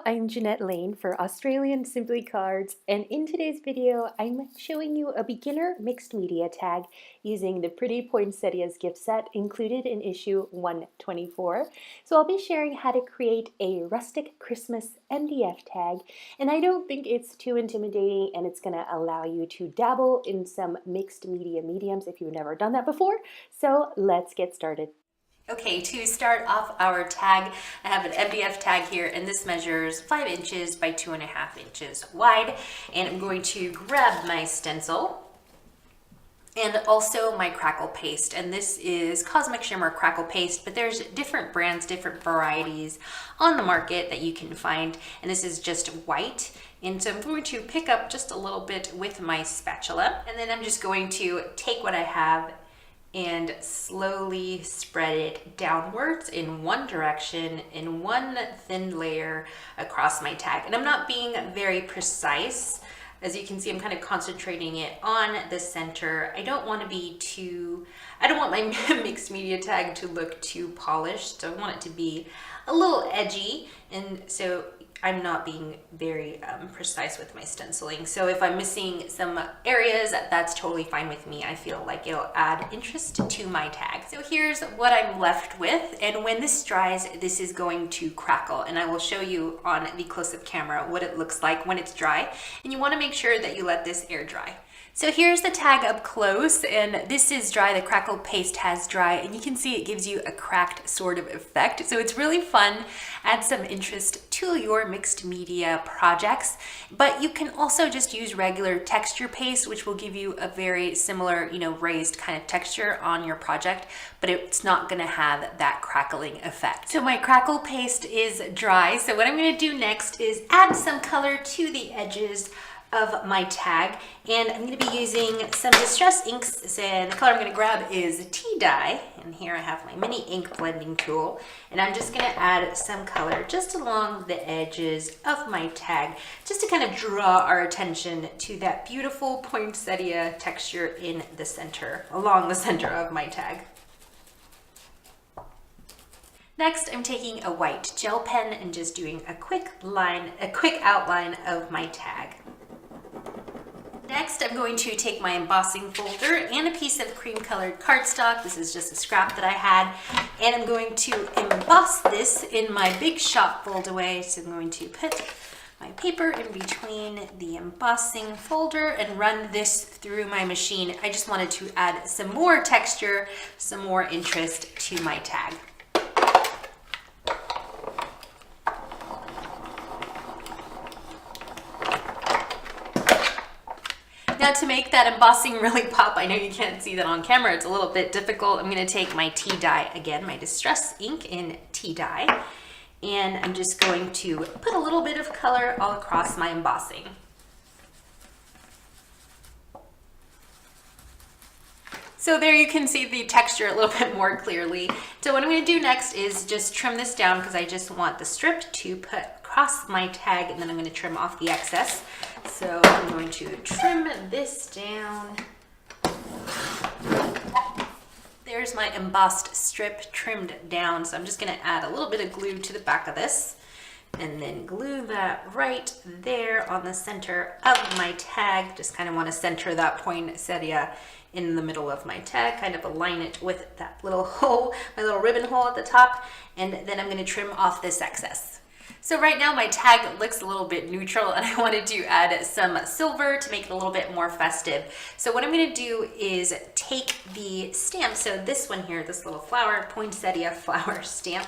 I'm Jeanette Lane for Australian Simply Cards, and in today's video I'm showing you a beginner mixed media tag using the Pretty Poinsettias gift set included in issue 124. So I'll be sharing how to create a rustic Christmas MDF tag, and I don't think it's too intimidating, and it's going to allow you to dabble in some mixed media mediums if you've never done that before. So let's get started. Okay, to start off our tag, I have an MDF tag here, and this measures 5 inches by 2.5 inches wide. And I'm going to grab my stencil and also my crackle paste. And this is Cosmic Shimmer crackle paste, but there's different brands, different varieties on the market that you can find. And this is just white. And so I'm going to pick up just a little bit with my spatula, and then I'm just going to take what I have and slowly spread it downwards in one direction in one thin layer across my tag. And I'm not being very precise. As you can see, I'm kind of concentrating it on the center. I don't want my mixed media tag to look too polished. So I want it to be a little edgy, and so I'm not being very precise with my stenciling. So if I'm missing some areas, that's totally fine with me. I feel like it'll add interest to my tag. So here's what I'm left with. And when this dries, this is going to crackle. And I will show you on the close-up camera what it looks like when it's dry. And you wanna make sure that you let this air dry. So here's the tag up close, and this is dry. The crackle paste has dry, and you can see it gives you a cracked sort of effect. So it's really fun, adds some interest to your mixed media projects. But you can also just use regular texture paste, which will give you a very similar, raised kind of texture on your project, but it's not gonna have that crackling effect. So my crackle paste is dry. So what I'm gonna do next is add some color to the edges of my tag, and I'm going to be using some distress inks, and the color I'm going to grab is tea dye, and here I have my mini ink blending tool, and I'm just going to add some color just along the edges of my tag, just to kind of draw our attention to that beautiful poinsettia texture in the center, along the center of my tag. Next, I'm taking a white gel pen and just doing a quick outline of my tag. Next, I'm going to take my embossing folder and a piece of cream colored cardstock. This is just a scrap that I had. And I'm going to emboss this in my big shop fold away. So I'm going to put my paper in between the embossing folder and run this through my machine. I just wanted to add some more texture, some more interest to my tag. Now, to make that embossing really pop, I know you can't see that on camera, it's a little bit difficult. I'm going to take my tea dye again, my distress ink in tea dye, and I'm just going to put a little bit of color all across my embossing. So there you can see the texture a little bit more clearly. So what I'm going to do next is just trim this down, because I just want the strip to put across my tag, and then I'm going to trim off the excess. So I'm going to trim this down. There's my embossed strip trimmed down. So I'm just going to add a little bit of glue to the back of this, and then glue that right there on the center of my tag. Just kind of want to center that poinsettia in the middle of my tag, kind of align it with that little hole, my little ribbon hole at the top, and then I'm going to trim off this excess. So right now my tag looks a little bit neutral, and I wanted to add some silver to make it a little bit more festive. So what I'm going to do is take the stamp, so this one here, this little flower, poinsettia flower stamp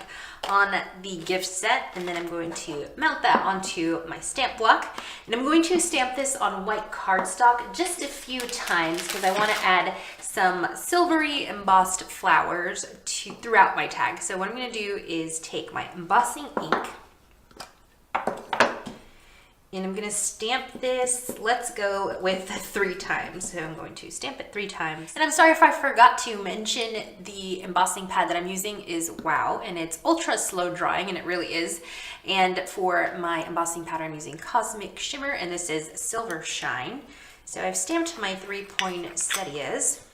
on the gift set, and then I'm going to mount that onto my stamp block, and I'm going to stamp this on white cardstock just a few times, because I want to add some silvery embossed flowers throughout my tag. So what I'm going to do is take my embossing ink, and I'm going to stamp this, let's go with 3 times. So I'm going to stamp it 3 times. And I'm sorry if I forgot to mention the embossing pad that I'm using is WOW, and it's ultra slow drying, and it really is. And for my embossing pad, I'm using Cosmic Shimmer, and this is Silver Shine. So I've stamped my 3 poinsettias,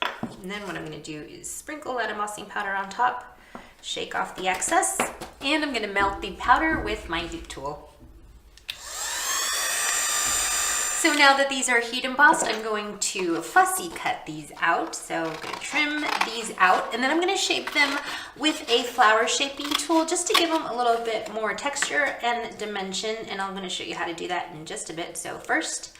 and then what I'm going to do is sprinkle that embossing powder on top, shake off the excess, and I'm going to melt the powder with my heat tool. So now that these are heat embossed, I'm going to fussy cut these out. So I'm going to trim these out, and then I'm going to shape them with a flower shaping tool just to give them a little bit more texture and dimension. And I'm going to show you how to do that in just a bit. So first,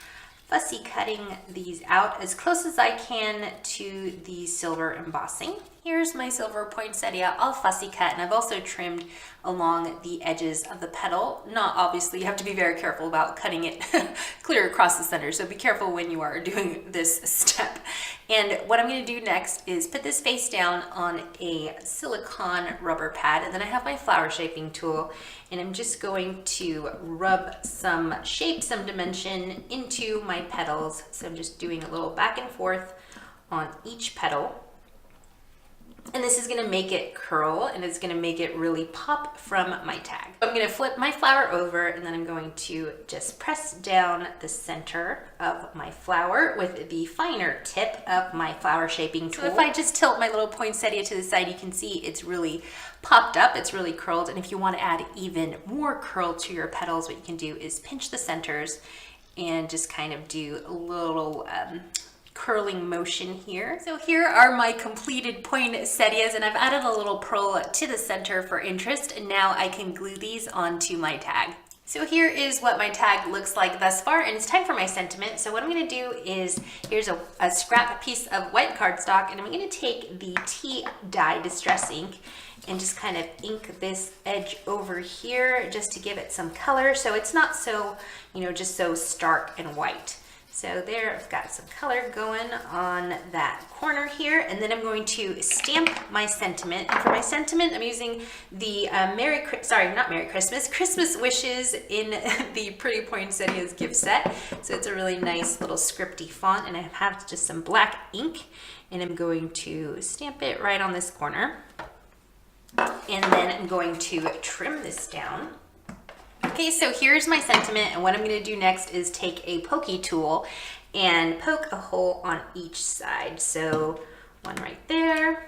fussy cutting these out as close as I can to the silver embossing. Here's my silver poinsettia, all fussy cut, and I've also trimmed along the edges of the petal. Not obviously, you have to be very careful about cutting it clear across the center, so be careful when you are doing this step. And what I'm going to do next is put this face down on a silicone rubber pad, and then I have my flower shaping tool, and I'm just going to rub some shape, some dimension into my petals. So I'm just doing a little back and forth on each petal. And this is going to make it curl, and it's going to make it really pop from my tag. I'm going to flip my flower over, and then I'm going to just press down the center of my flower with the finer tip of my flower shaping tool. So if I just tilt my little poinsettia to the side, you can see it's really popped up, it's really curled. And if you want to add even more curl to your petals, what you can do is pinch the centers and just kind of do a little curling motion here. So here are my completed poinsettias, and I've added a little pearl to the center for interest, and now I can glue these onto my tag. So here is what my tag looks like thus far, and it's time for my sentiment. So what I'm going to do is, here's a scrap piece of white cardstock, and I'm going to take the tea dye distress ink and just kind of ink this edge over here just to give it some color, so it's not so, just so stark and white. So there, I've got some color going on that corner here, and then I'm going to stamp my sentiment. And for my sentiment, I'm using the Christmas wishes in the Pretty Poinsettias gift set. So it's a really nice little scripty font, and I have just some black ink, and I'm going to stamp it right on this corner. And then I'm going to trim this down. Okay, so here's my sentiment, and what I'm going to do next is take a pokey tool and poke a hole on each side. So one right there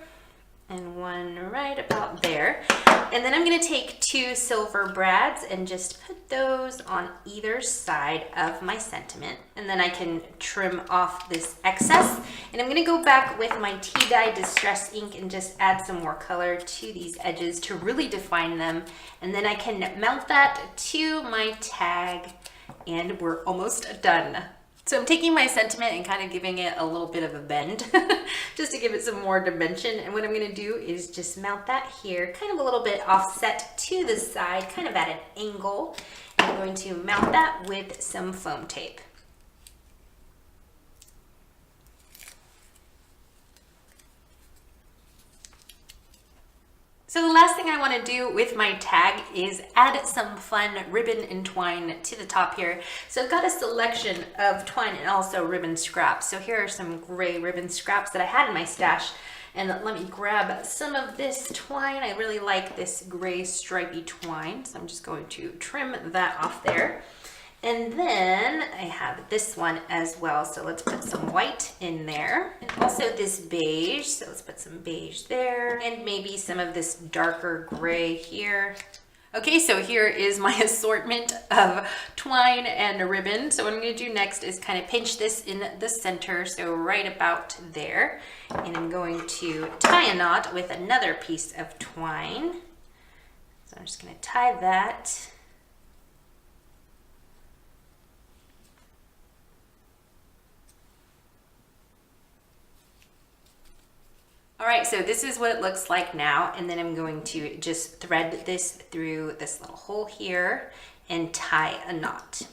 and one right about there. And then I'm going to take 2 silver brads and just put those on either side of my sentiment. And then I can trim off this excess. And I'm going to go back with my tea dye distress ink and just add some more color to these edges to really define them. And then I can mount that to my tag, and we're almost done. So I'm taking my sentiment and kind of giving it a little bit of a bend just to give it some more dimension. And what I'm going to do is just mount that here, kind of a little bit offset to the side, kind of at an angle. And I'm going to mount that with some foam tape. So the last thing I want to do with my tag is add some fun ribbon and twine to the top here. So I've got a selection of twine and also ribbon scraps. So here are some gray ribbon scraps that I had in my stash. And let me grab some of this twine. I really like this gray stripy twine, so I'm just going to trim that off there. And then I have this one as well, so let's put some white in there. And also this beige, so let's put some beige there. And maybe some of this darker gray here. Okay, so here is my assortment of twine and ribbon. So what I'm going to do next is kind of pinch this in the center, so right about there. And I'm going to tie a knot with another piece of twine. So I'm just going to tie that. All right, so this is what it looks like now, and then I'm going to just thread this through this little hole here and tie a knot.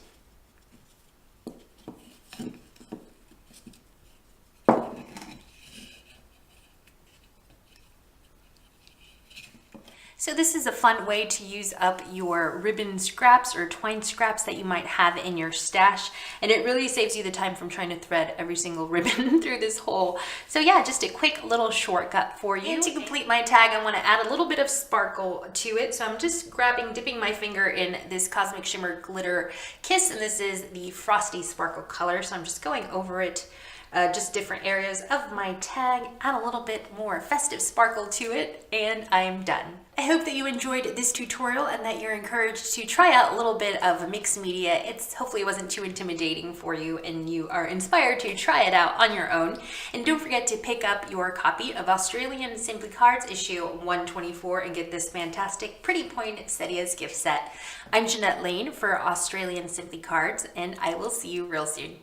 So this is a fun way to use up your ribbon scraps or twine scraps that you might have in your stash, and it really saves you the time from trying to thread every single ribbon through this hole. So yeah, just a quick little shortcut for you. And to complete my tag, I want to add a little bit of sparkle to it, so I'm just dipping my finger in this Cosmic Shimmer Glitter Kiss, and this is the Frosty Sparkle color, so I'm just going over it just different areas of my tag, add a little bit more festive sparkle to it, and I'm done. I hope that you enjoyed this tutorial and that you're encouraged to try out a little bit of mixed media. Hopefully it wasn't too intimidating for you and you are inspired to try it out on your own. And don't forget to pick up your copy of Australian Simply Cards issue 124 and get this fantastic Pretty Poinsettias gift set. I'm Jeanette Lane for Australian Simply Cards, and I will see you real soon.